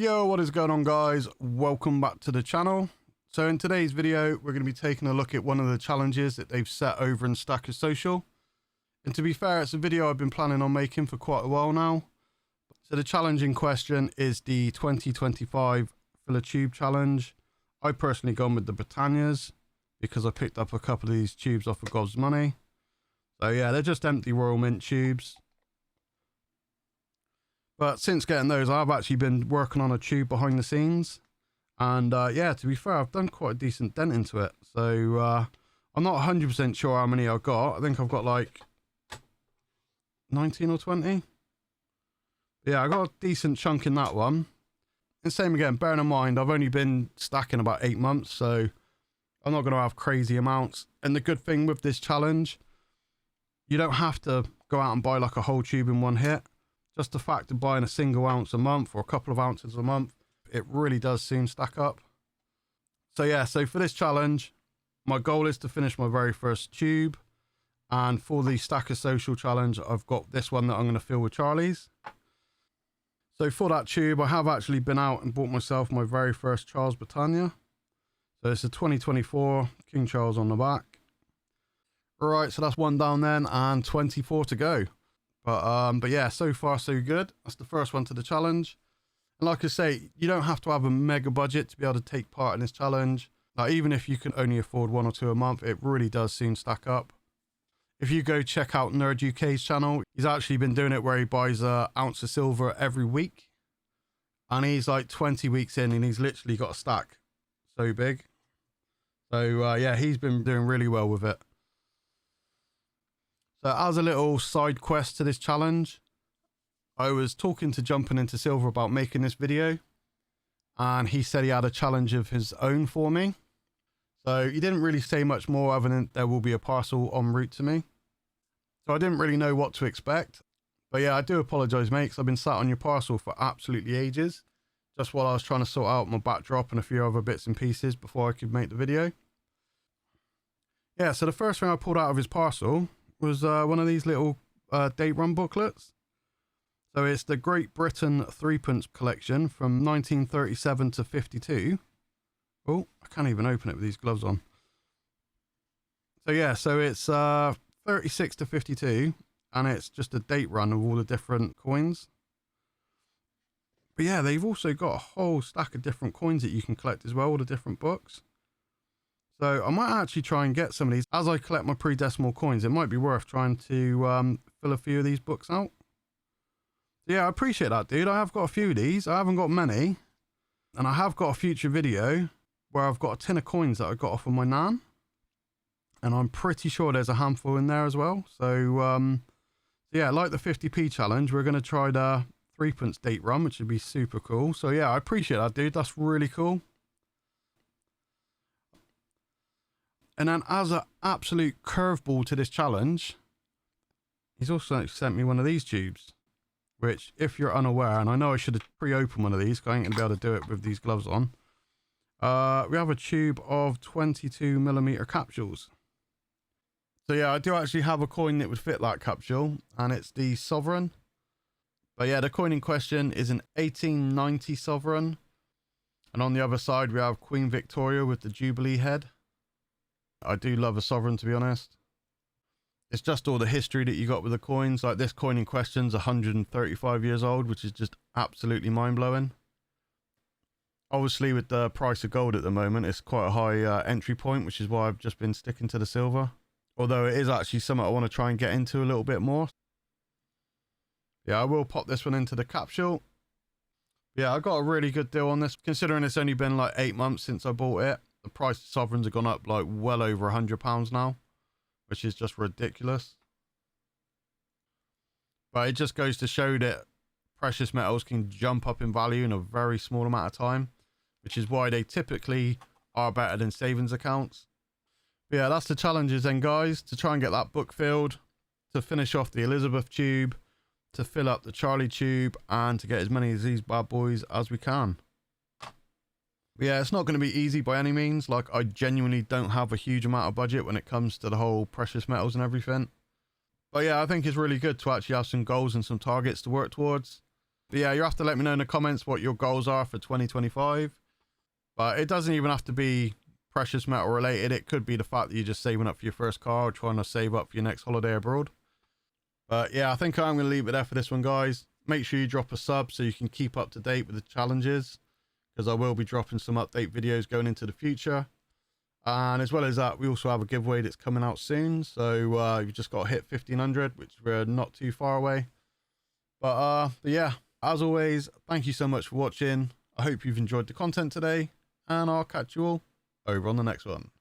Yo, what is going on, guys? Welcome back to the channel. So in today's video, we're going to be taking a look at one of the challenges that they've set over in Diaxus Social. And to be fair, it's a video I've been planning on making for quite a while now. So the challenge in question is the 2025 Fill a Tube challenge. I personally gone with the Britannias because I picked up a couple of these tubes off of God's Money. So yeah, they're just empty Royal Mint tubes. But since getting those, I've actually been working on a tube behind the scenes. And yeah, to be fair, I've done quite a decent dent into it. So I'm not 100% sure how many I've got. I think I've got like 19 or 20. Yeah, I got a decent chunk in that one. And same again, bearing in mind, I've only been stacking about 8 months. So I'm not going to have crazy amounts. And the good thing with this challenge, you don't have to go out and buy like a whole tube in one hit. Just the fact of buying a single ounce a month or a couple of ounces a month, it really does soon stack up. So yeah, so for this challenge, my goal is to finish my very first tube. And for the Diaxus Social challenge, I've got this one that I'm going to fill with Charlie's. So for that tube, I have actually been out and bought myself my very first Charles Britannia. So it's a 2024 King Charles on the back. Right, so that's one down then and 24 to go. But yeah, so far so good. That's the first one to the challenge. And like I say, you don't have to have a mega budget to be able to take part in this challenge. Like, even if you can only afford 1 or 2 a month, it really does soon stack up. If you go check out Nerd UK's channel, he's actually been doing it where he buys an ounce of silver every week. And he's like 20 weeks in and he's literally got a stack so big. So yeah, he's been doing really well with it. So as a little side quest to this challenge, I was talking to Jumping Into Silver about making this video, and he said he had a challenge of his own for me. So he didn't really say much more other than there will be a parcel en route to me. So I didn't really know what to expect. But yeah, I do apologise, mate, because I've been sat on your parcel for absolutely ages, just while I was trying to sort out my backdrop and a few other bits and pieces before I could make the video. Yeah, so the first thing I pulled out of his parcel was one of these little date run booklets. So it's the Great Britain 3-pence collection from 1937 to 52. Oh, I can't even open it with these gloves on. So yeah, so it's 36 to 52, and it's just a date run of all the different coins. But yeah, they've also got a whole stack of different coins that you can collect as well, all the different books. So I might actually try and get some of these. As I collect my pre-decimal coins, it might be worth trying to fill a few of these books out. So yeah, I appreciate that, dude. I have got a few of these. I haven't got many. And I have got a future video where I've got a tin of coins that I got off of my nan. And I'm pretty sure there's a handful in there as well. So yeah, like the 50p challenge, we're going to try the 3-pence date run, which would be super cool. So yeah, I appreciate that, dude. That's really cool. And then as an absolute curveball to this challenge, he's also sent me one of these tubes, which, if you're unaware, and I know I should have pre-opened one of these because I ain't going to be able to do it with these gloves on. We have a tube of 22mm capsules. So yeah, I do actually have a coin that would fit that capsule, and it's the Sovereign. But yeah, the coin in question is an 1890 Sovereign. And on the other side, we have Queen Victoria with the Jubilee head. I do love a Sovereign, to be honest. It's just all the history that you got with the coins. Like, this coin in question's 135 years old, which is just absolutely mind-blowing. Obviously, with the price of gold at the moment, it's quite a high entry point, which is why I've just been sticking to the silver. Although it is actually something I want to try and get into a little bit more. Yeah, I will pop this one into the capsule. Yeah, I got a really good deal on this, considering it's only been like 8 months since I bought it. The price of sovereigns have gone up like well over £100 now, which is just ridiculous. But it just goes to show that precious metals can jump up in value in a very small amount of time, which is why they typically are better than savings accounts. But yeah, that's the challenges then, guys, to try and get that book filled, to finish off the Elizabeth tube, to fill up the Charlie tube, and to get as many of these bad boys as we can. But yeah, it's not going to be easy by any means. Like, I genuinely don't have a huge amount of budget when it comes to the whole precious metals and everything. But yeah, I think it's really good to actually have some goals and some targets to work towards. But yeah, you have to let me know in the comments what your goals are for 2025. But it doesn't even have to be precious metal related. It could be the fact that you're just saving up for your first car or trying to save up for your next holiday abroad. But yeah, I think I'm going to leave it there for this one, guys. Make sure you drop a sub so you can keep up to date with the challenges, because I will be dropping some update videos going into the future. And as well as that, we also have a giveaway that's coming out soon. So you've just got to hit 1500, which we're not too far away. But yeah, as always, thank you so much for watching. I hope you've enjoyed the content today, and I'll catch you all over on the next one.